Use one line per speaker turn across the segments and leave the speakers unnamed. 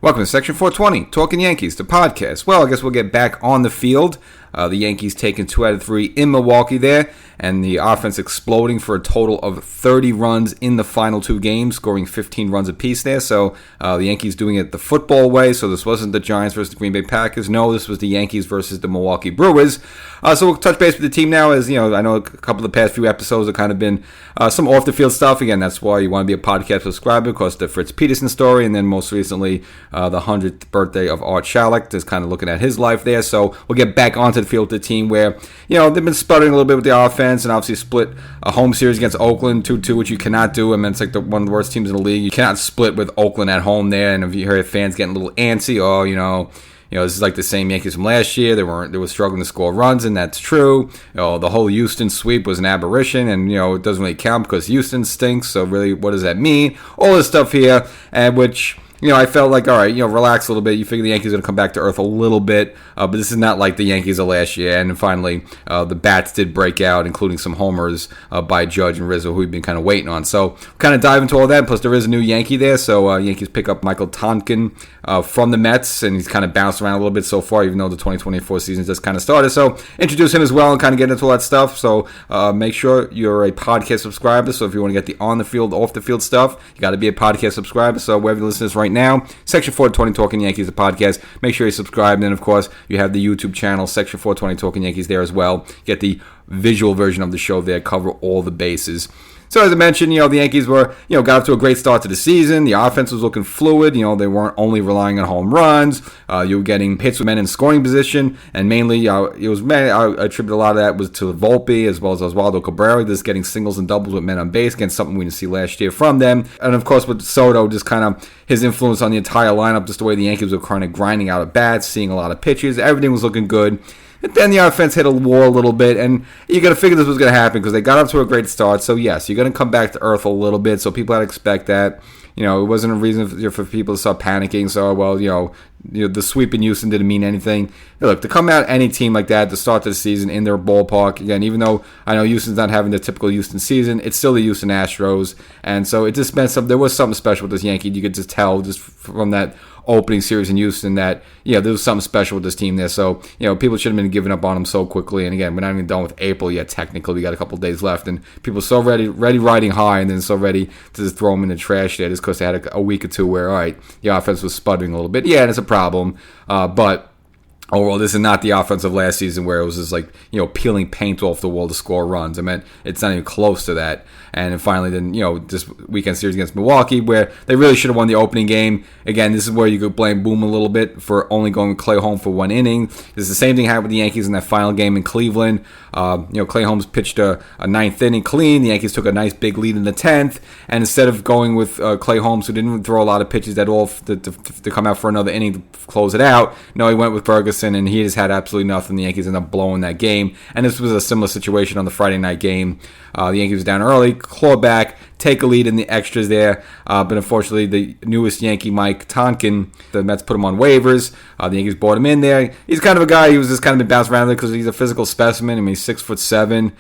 Welcome to Section 420, Talkin Yankees, the podcast. Well, I guess we'll get back on the field. The Yankees taking 2 out of 3 in Milwaukee there, and the offense exploding for a total of 30 runs in the final 2 games, scoring 15 runs apiece there. So the Yankees doing it the football way. So this wasn't the Giants versus the Green Bay Packers. No, this was the Yankees versus the Milwaukee Brewers. So we'll touch base with the team now. As you know, I know a couple of the past few episodes have kind of been some off-the-field stuff. Again, that's why you want to be a podcast subscriber, because the Fritz Peterson story, and then most recently the 100th birthday of Art Shalek, just kind of looking at his life there. So we'll get back onto the field with the team where, you know, they've been sputtering a little bit with the offense, and obviously split a home series against Oakland 2-2, which you cannot do. I mean, it's like one of the worst teams in the league. You cannot split with Oakland at home there. And if you hear fans getting a little antsy, this is like the same Yankees from last year. They were struggling to score runs, and that's true. The whole Houston sweep was an aberration, and it doesn't really count because Houston stinks. So really, what does that mean? All this stuff here, and which, I felt like, all right, relax a little bit. You figure the Yankees are going to come back to earth a little bit, but this is not like the Yankees of last year. And finally, the bats did break out, including some homers by Judge and Rizzo, who we've been kind of waiting on. So kind of dive into all that. Plus, there is a new Yankee there. So Yankees pick up Michael Talkin from the Mets, and he's kind of bounced around a little bit so far, even though the 2024 season just kind of started. So introduce him as well and kind of get into all that stuff. So make sure you're a podcast subscriber. So if you want to get the on-the-field, off-the-field stuff, you got to be a podcast subscriber. So wherever you listen to this right now, Section 420 Talkin Yankees, the podcast. Make sure you subscribe. And then, of course, you have the YouTube channel, Section 420 Talkin Yankees, there as well. Get the visual version of the show there, cover all the bases. So as I mentioned, the Yankees got off to a great start to the season. The offense was looking fluid. They weren't only relying on home runs. You were getting hits with men in scoring position, and mainly I attribute a lot of that was to Volpe as well as Oswaldo Cabrera, just getting singles and doubles with men on base, against something we didn't see last year from them. And of course with Soto, just kind of his influence on the entire lineup, just the way the Yankees were kind of grinding out at bats, seeing a lot of pitches, everything was looking good. And then the offense hit a wall a little bit, and you got to figure this was going to happen because they got up to a great start. So, yes, you're going to come back to earth a little bit, so people had to expect that. It wasn't a reason for people to start panicking. So, the sweep in Houston didn't mean anything. Look, to come out any team like that to start the season in their ballpark, again, even though I know Houston's not having the typical Houston season, it's still the Houston Astros. And so it just meant there was something special with this Yankee. You could just tell just from that opening series in Houston that, there was something special with this team there. So, people shouldn't have been giving up on them so quickly. And again, we're not even done with April yet, technically. We got a couple of days left. And people are so ready riding high, and then so ready to just throw them in the trash there just because they had a week or two where, all right, the offense was sputtering a little bit. Yeah, and it's a problem. But overall, this is not the offense of last season where it was just like, peeling paint off the wall to score runs. I mean, it's not even close to that. And then finally, this weekend series against Milwaukee, where they really should have won the opening game. Again, this is where you could blame Boom a little bit for only going with Clay Holmes for one inning. This is the same thing happened with the Yankees in that final game in Cleveland. Clay Holmes pitched a ninth inning clean. The Yankees took a nice big lead in the 10th. And instead of going with Clay Holmes, who didn't throw a lot of pitches at all to come out for another inning to close it out, no, he went with Ferguson, and he just had absolutely nothing. The Yankees ended up blowing that game. And this was a similar situation on the Friday night game. The Yankees were down early, claw back, take a lead in the extras there. But unfortunately, the newest Yankee, Mike Talkin, the Mets put him on waivers. The Yankees brought him in there. He's kind of a guy who's just kind of been bounced around because he's a physical specimen. I mean, he's 6'7".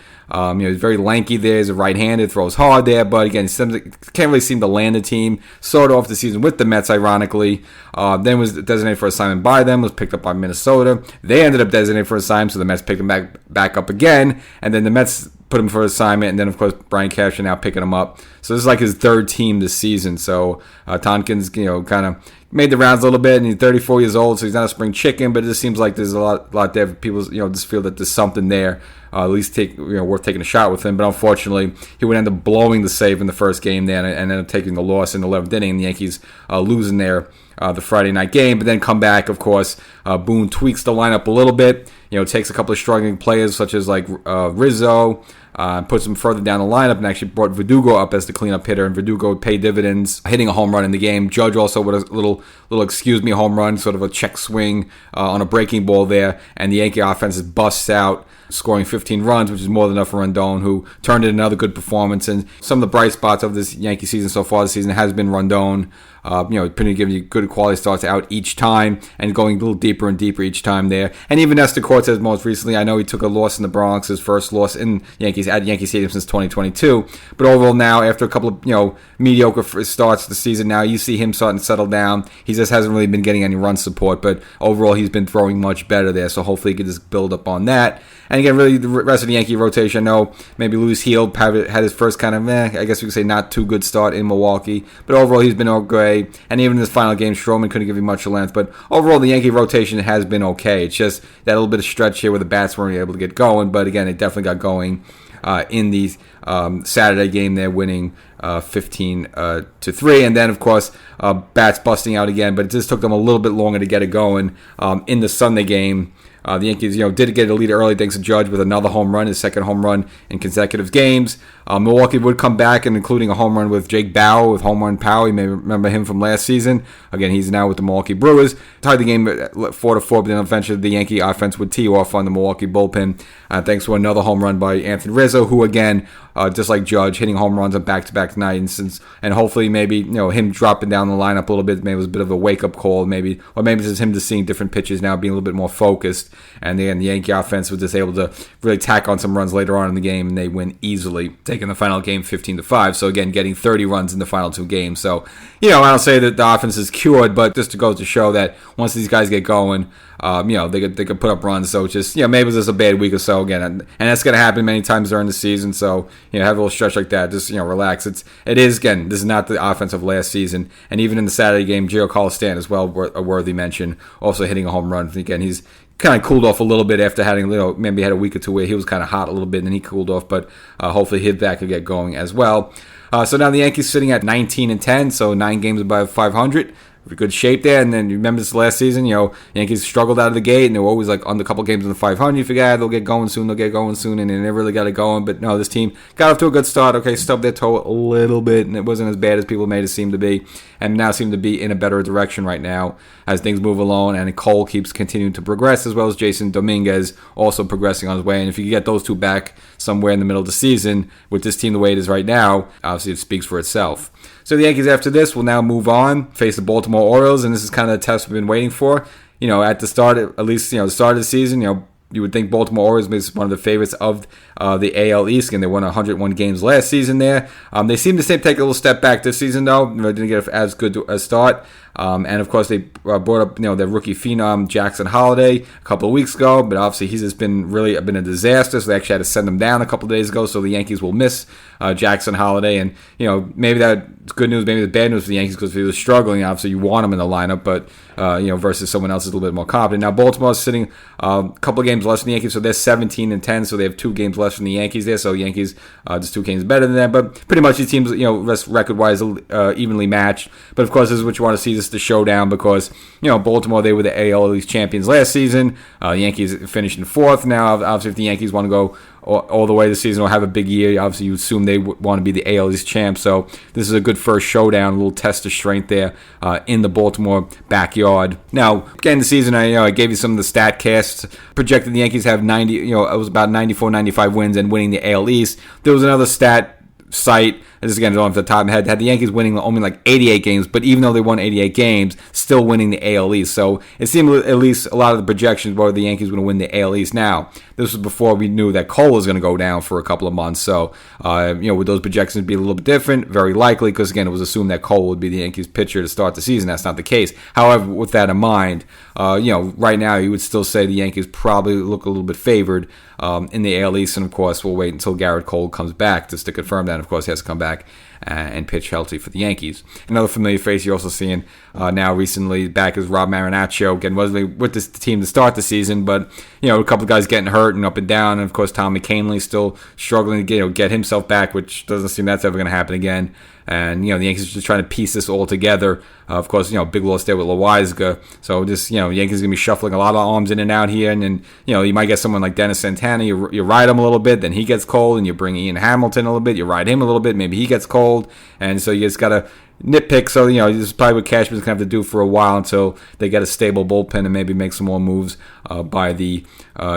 He's very lanky there. He's a right-handed, throws hard there. But again, he can't really seem to land the team. Started off the season with the Mets, ironically. Then was designated for assignment by them, was picked up by Minnesota. They ended up designated for assignment, so the Mets picked him back up again. And then the Mets put him for assignment, and then, of course, Brian Cashman now picking him up. So this is like his third team this season. So Tonkin's, kind of made the rounds a little bit, and he's 34 years old, so he's not a spring chicken, but it just seems like there's a lot there. People, just feel that there's something there, at least worth taking a shot with him. But unfortunately, he would end up blowing the save in the first game there, and ended up taking the loss in the 11th inning, and the Yankees losing there the Friday night game. But then come back, of course, Boone tweaks the lineup a little bit, takes a couple of struggling players such as like Rizzo, puts him further down the lineup, and actually brought Verdugo up as the cleanup hitter, and Verdugo paid dividends, hitting a home run in the game. Judge also with a little excuse me home run, sort of a check swing on a breaking ball there, and the Yankee offense busts out. scoring 15 runs, which is more than enough for Rendon, who turned in another good performance. And some of the bright spots of this Yankee season so far this season has been Rendon. Pretty giving you good quality starts out each time and going a little deeper and deeper each time there. And even Nestor Cortez most recently, I know he took a loss in the Bronx, his first loss in Yankees at Yankee Stadium since 2022. But overall now, after a couple of mediocre starts to the season, now you see him starting to settle down. He just hasn't really been getting any run support, but overall he's been throwing much better there. So hopefully he can just build up on that. And again, really the rest of the Yankee rotation, I know maybe Louis Heald had his first kind of, I guess we could say not too good start in Milwaukee. But overall he's been okay. And even in this final game, Stroman couldn't give you much length. But overall, the Yankee rotation has been okay. It's just that little bit of stretch here where the bats weren't able to get going. But again, it definitely got going in the Saturday game there, winning 15-3. And then, of course, bats busting out again. But it just took them a little bit longer to get it going in the Sunday game. The Yankees, did get a lead early thanks to Judge with another home run, his second home run in consecutive games. Milwaukee would come back, and including a home run with Jake Bauer with home run power. You may remember him from last season. Again, he's now with the Milwaukee Brewers. Tied the game 4-4, but then eventually the Yankee offense would tee off on the Milwaukee bullpen. Thanks to another home run by Anthony Rizzo, who again, just like Judge, hitting home runs on back-to-back nights, and hopefully maybe him dropping down the lineup a little bit. Maybe it was a bit of a wake-up call, or maybe it's just him just seeing different pitches now, being a little bit more focused. And then the Yankee offense was just able to really tack on some runs later on in the game, and they win easily, taking the final game 15-5. So again, getting 30 runs in the final two games. So, I don't say that the offense is cured, but just to go to show that once these guys get going, they could put up runs. So just, maybe it was just a bad week or so again, and that's going to happen many times during the season. So, have a little stretch like that. Just, relax. It is, again, this is not the offense of last season. And even in the Saturday game, Gio Carlstan as well, a worthy mention, also hitting a home run. Again, he's kind of cooled off a little bit after having, maybe had a week or two where he was kind of hot a little bit, and then he cooled off, but hopefully his back will get going as well. So now the Yankees sitting at 19-10, so 9 games above 500. Good shape there. And then you remember this last season, Yankees struggled out of the gate, and they were always like on the couple games in the 500. You figure, they'll get going soon, and they never really got it going. But no, this team got off to a good start. Okay, stubbed their toe a little bit, and it wasn't as bad as people made it seem to be, and now seem to be in a better direction right now as things move along, and Cole keeps continuing to progress, as well as Jason Dominguez also progressing on his way. And if you can get those two back somewhere in the middle of the season with this team the way it is right now, obviously it speaks for itself. So the Yankees after this will now move on, face the Baltimore Orioles, and this is kind of the test we've been waiting for. At the start, at least, the start of the season, you would think Baltimore Orioles was one of the favorites of the AL East, and they won 101 games last season there. They seem to take a little step back this season, though. They didn't get as good a start. And, of course, they brought up, their rookie phenom, Jackson Holiday, a couple of weeks ago. But, obviously, he's just been a disaster. So they actually had to send him down a couple of days ago. So the Yankees will miss Jackson Holiday. And, maybe that's good news, maybe it's bad news for the Yankees, because if he was struggling, obviously, you want him in the lineup. But, versus someone else is a little bit more confident. Now, Baltimore's sitting a couple of games less than the Yankees. So they're 17-10. So they have 2 games less than the Yankees there. So Yankees just 2 games better than them. But pretty much these teams, record-wise, evenly matched. But, of course, this is what you want to see. This is the showdown, because Baltimore, they were the AL East champions last season. The Yankees finished in 4th. Now, obviously, if the Yankees want to go all the way this season or have a big year, obviously you assume they want to be the AL East champ. So this is a good first showdown, a little test of strength there in the Baltimore backyard. Now, again, the season, I gave you some of the stat casts. Projected the Yankees have 90, it was about 94, 95 wins and winning the AL East. There was another stat site, this is again off the top of my head, had the Yankees winning only like 88 games, but even though they won 88 games, still winning the AL East. So it seemed at least a lot of the projections were the Yankees were going to win the AL East. Now, this was before we knew that Cole was going to go down for a couple of months. So, would those projections be a little bit different? Very likely, because again, it was assumed that Cole would be the Yankees pitcher to start the season. That's not the case. However, with that in mind, right now you would still say the Yankees probably look a little bit favored in the AL East, and of course, we'll wait until Garrett Cole comes back just to confirm that. Of course, he has to come back and pitch healthy for the Yankees. Another familiar face you're also seeing now recently back is Rob Marinaccio. Again, wasn't with this team to start the season, but a couple of guys getting hurt and up and down, and of course Tom McCanley still struggling to get himself back, which doesn't seem that's ever going to happen again. And, the Yankees are just trying to piece this all together. Of course, big loss there with Loizaga. So just, Yankees are going to be shuffling a lot of arms in and out here. And then, you might get someone like Dennis Santana. You ride him a little bit, then he gets cold. And you bring Ian Hamilton a little bit. You ride him a little bit. Maybe he gets cold. And so you just got to nitpick. So, this is probably what Cashman's going to have to do for a while until they get a stable bullpen and maybe make some more moves by the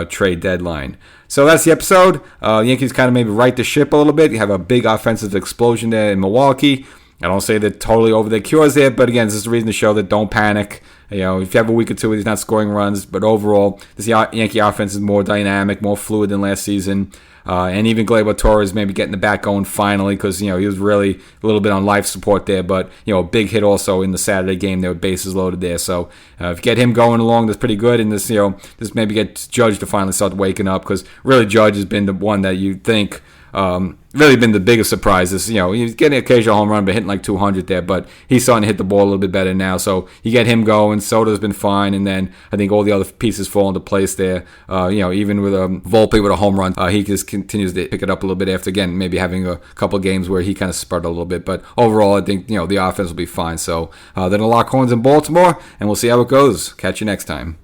trade deadline. So that's the episode. Yankees kind of maybe right the ship a little bit. You have a big offensive explosion there in Milwaukee. I don't say they're totally over their cures there, but again, this is the reason to show that don't panic. If you have a week or two where he's not scoring runs, but overall, this Yankee offense is more dynamic, more fluid than last season. And even Gleyber Torres maybe getting the bat going finally because, he was really a little bit on life support there. But, a big hit also in the Saturday game there with bases loaded there. So if you get him going along, that's pretty good. And this, this maybe gets Judge to finally start waking up because really Judge has been the one that you think really been the biggest surprise. Is, he's getting an occasional home run, but hitting like 200 there. But he's starting to hit the ball a little bit better now. So you get him going. Soto's been fine, and then I think all the other pieces fall into place there. Even with Volpe with a home run, he just continues to pick it up a little bit after again maybe having a couple of games where he kind of sputtered a little bit. But overall, I think the offense will be fine. So then a lock horns in Baltimore, and we'll see how it goes. Catch you next time.